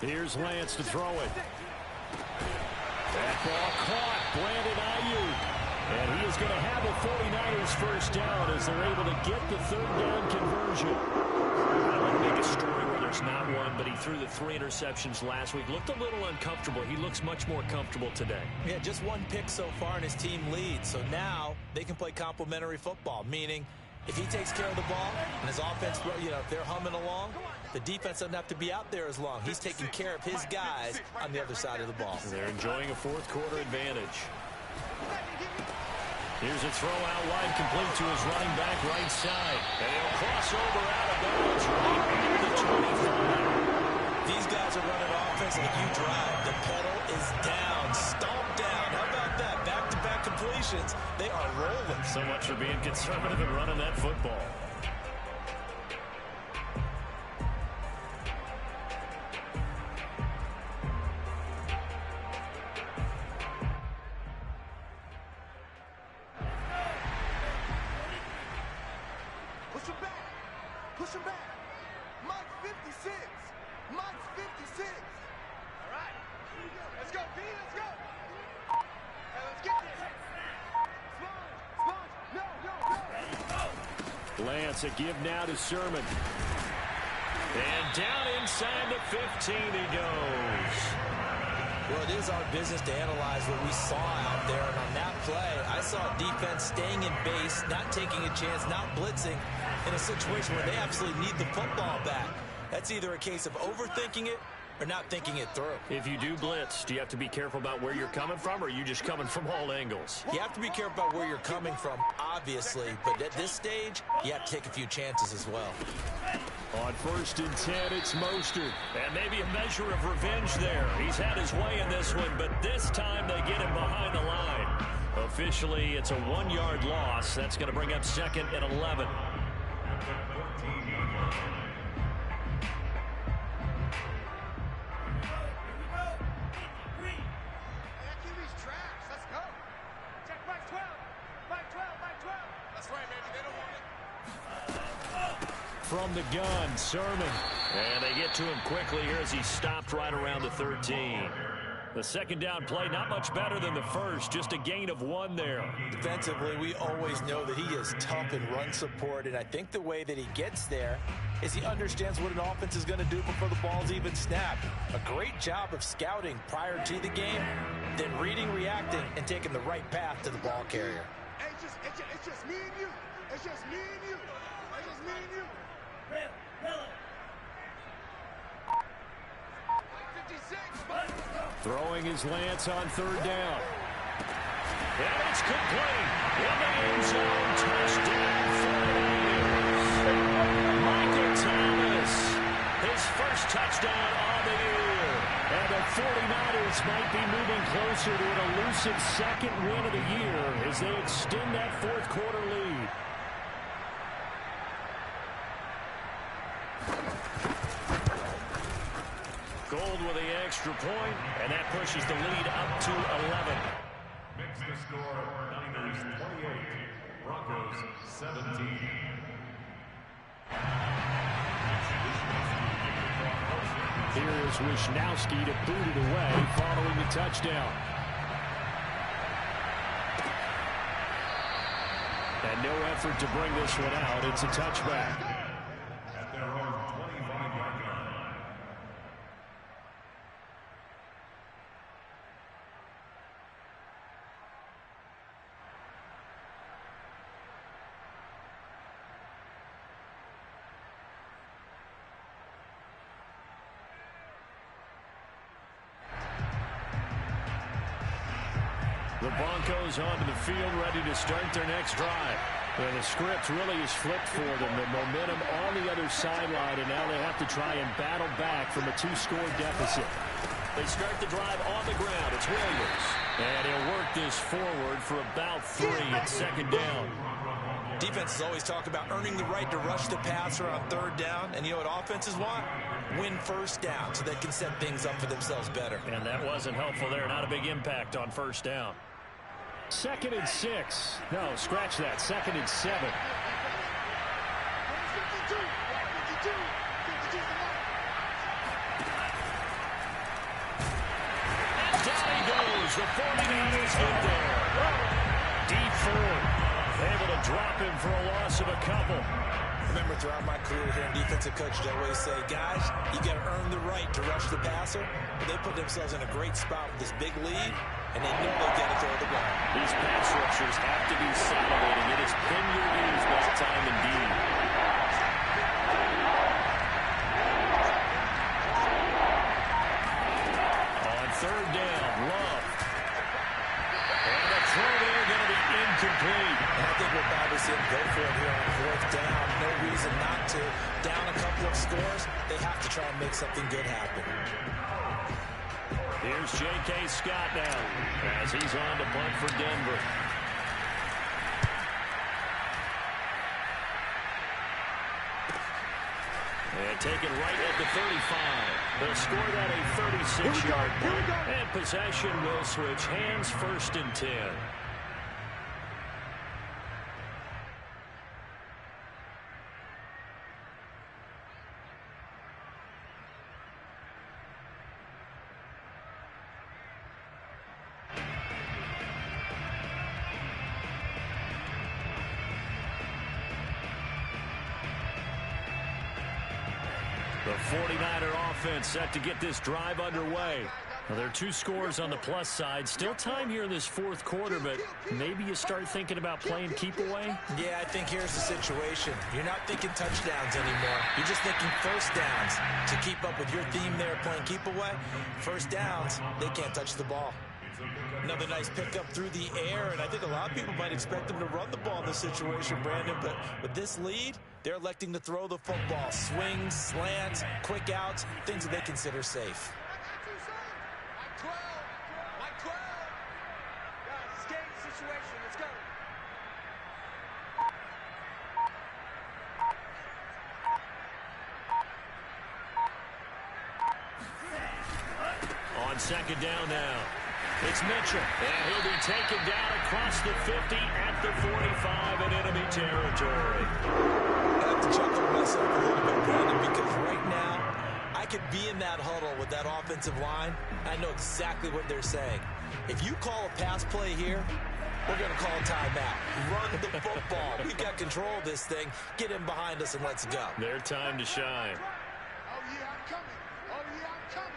Here's Lance to throw it. That ball caught. Brandon Ayuk. And he is going to have a 49ers 1st down as they're able to get the 3rd down conversion. I don't want to make a story where there's not one, but he threw the 3 interceptions last week. Looked a little uncomfortable. He looks much more comfortable today. Yeah, just 1 pick so far and his team leads. So now they can play complementary football, meaning if he takes care of the ball and his offense, if they're humming along, the defense doesn't have to be out there as long. He's taking care of his guys on the other side of the ball. They're enjoying a 4th quarter advantage. Here's a throw out wide, complete to his running back right side. And he'll cross over out of bounds right at the 25. These guys are running offense like you drive. The pedal is down, stomp down. How about that? Back-to-back completions. They are rolling. So much for being conservative and running that football. Push him back. Mike 56. Mike's 56. All right. Let's go, B. Let's go. Hey, let's get this. Sponge. No. Lance, a give now to Sermon. And down inside the 15 he goes. Well, it is our business to analyze what we saw out there. And on that play, I saw defense staying in base, not taking a chance, not blitzing in a situation where they absolutely need the football back. That's either a case of overthinking it or not thinking it through. If you do blitz, do you have to be careful about where you're coming from, or are you just coming from all angles? You have to be careful about where you're coming from, obviously. But at this stage, you have to take a few chances as well. On 1st and 10, it's Mostert. And maybe a measure of revenge there. He's had his way in this one, but this time they get him behind the line. Officially, it's a 1-yard loss. That's going to bring up 2nd and 11. From the gun, Sermon. And they get to him quickly here as he stopped right around the 13. The second down play, not much better than the first, just a gain of 1 there. Defensively, we always know that he is tough in run support, and I think the way that he gets there is he understands what an offense is going to do before the ball's even snapped. A great job of scouting prior to the game, then reading, reacting, and taking the right path to the ball carrier. Hey, it's just me and you. It's just me and you. It's just me and you. Throwing his Lance on 3rd down. And it's complete. In the end zone, touchdown for the Raiders. Michael Thomas, his first touchdown of the year. And the 49ers might be moving closer to an elusive second win of the year as they extend that 4th quarter lead. Gold with the extra point, and that pushes the lead up to 11. Makes the score Niners 28, Broncos 17. Here is Wisnowski to boot it away following the touchdown. And no effort to bring this one out. It's a touchback. At their own 25-yard line. The Broncos onto the field, ready to start their next drive. Well, the script really is flipped for them. The momentum on the other sideline, and now they have to try and battle back from a 2-score deficit. They start the drive on the ground. It's Williams. And he'll work this forward for about 3 at 2nd down. Defenses always talk about earning the right to rush the passer on 3rd down. And you know what offenses want? Win 1st down so they can set things up for themselves better. And that wasn't helpful there. Not a big impact on 1st down. 2nd and 6. No, scratch that. 2nd and 7. And down he goes. The 49ers get there. Deep forward. Able to drop him for a loss of a couple. Remember, throughout my career here in defensive coaches, I always say, guys, you got to earn the right to rush the passer. But they put themselves in a great spot with this big lead, and they know they've got to throw the ball. These pass rushers have to be salivating. It has been your ears that time indeed. On 3rd down, Love. And the throw there going to be incomplete. And I think we're about to see him go for it here on 4th down. No reason not to. Down a couple of scores, they have to try and make something good happen. Here's J.K. Scott now as he's on to punt for Denver. And taken right at the 35. They'll score that a 36-yard punt. And possession will switch hands, 1st and 10. The 49er offense set to get this drive underway. Well, there are 2 scores on the plus side. Still time here in this 4th quarter, but maybe you start thinking about playing keep away? Yeah, I think here's the situation. You're not thinking touchdowns anymore. You're just thinking 1st downs. To keep up with your theme there playing keep away, 1st downs, they can't touch the ball. Another nice pickup through the air, and I think a lot of people might expect them to run the ball in this situation, Brandon, but with this lead, They're electing to throw the football. Swings, slants, quick outs, things that they consider safe. Situation. Let's go. On second down now, it's Mitchell, and he'll be taken down across the 50 at the 45 in enemy territory. I have to chuckle to myself a little bit, Brandon, because right now I could be in that huddle with that offensive line. I know exactly what they're saying. If you call a pass play here, we're going to call a timeout. Run the football. We've got control of this thing. Get in behind us and let's go. Their time to shine. Oh, yeah, I'm coming. Oh, yeah, I'm coming.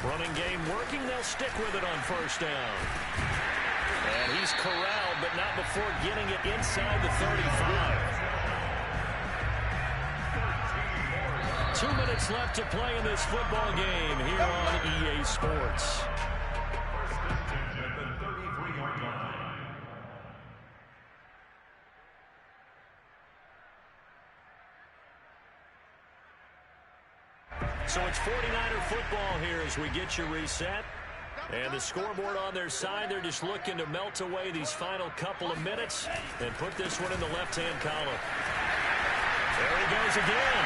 Running game working. They'll stick with it on first down. And he's corralled, but not before getting it inside the 35. 2 minutes left to play in this football game here on EA Sports. First and 10 at the 33-yard line. So it's 49er football here as we get you reset. And the scoreboard on their side, they're just looking to melt away these final couple of minutes and put this one in the left-hand column. There he goes again.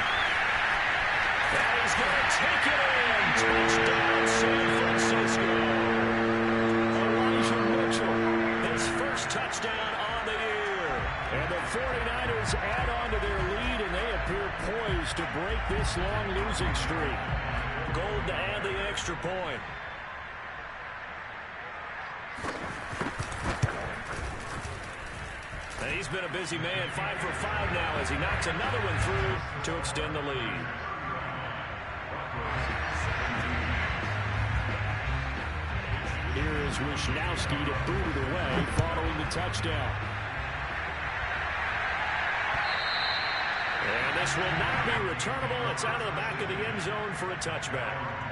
And he's going to take it in. Touchdown, San Francisco. Elijah Mitchell, his first touchdown on the year. And the 49ers add on to their lead, and they appear poised to break this long losing streak. Gold to add the extra point. And he's been a busy man, 5 for 5 now as he knocks another one through to extend the lead. Here is Wishnowski to boot it away following the touchdown. And this will not be returnable. It's out of the back of the end zone for a touchback.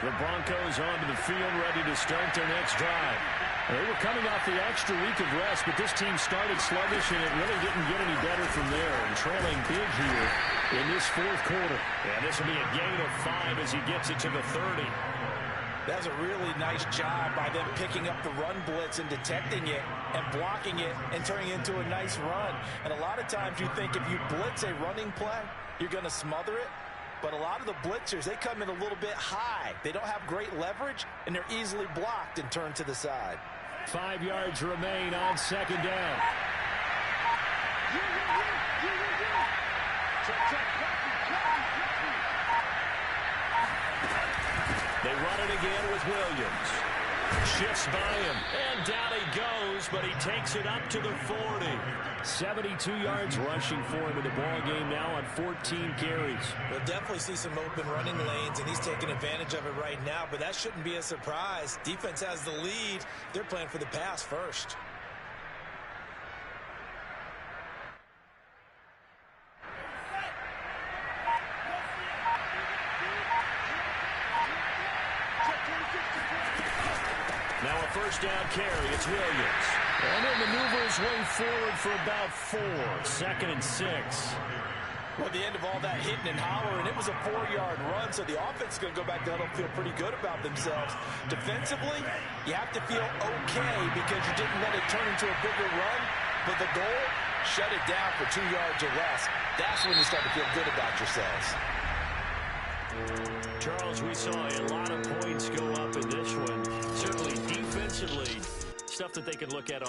The Broncos onto the field, ready to start their next drive. They were coming off the extra week of rest, but this team started sluggish, and it really didn't get any better from there. And trailing big here in this fourth quarter. And this will be a gain of 5 as he gets it to the 30. That was a really nice job by them picking up the run blitz and detecting it and blocking it and turning it into a nice run. And a lot of times you think if you blitz a running play, you're going to smother it. But a lot of the blitzers, they come in a little bit high. They don't have great leverage, and they're easily blocked and turned to the side. 5 yards remain on second down. They run it again with Williams. Shifts by him, and down he goes, but he takes it up to the 40. 72 yards rushing for him in the ball game now on 14 carries. We'll definitely see some open running lanes, and he's taking advantage of it right now, but that shouldn't be a surprise. Defense has the lead. They're playing for the pass first. Now a first down carry. It's Williams. And he'll maneuver his way forward for about 4. 2nd and 6. Well, at the end of all that hitting and hollering, it was a 4-yard run, so the offense is going to go back to huddle, feel pretty good about themselves. Defensively, you have to feel okay because you didn't let it turn into a bigger run, but the goal, shut it down for 2 yards or less. That's when you start to feel good about yourselves. Charles, we saw a lot of points go up in this one. Certainly defensively, stuff that they can look at on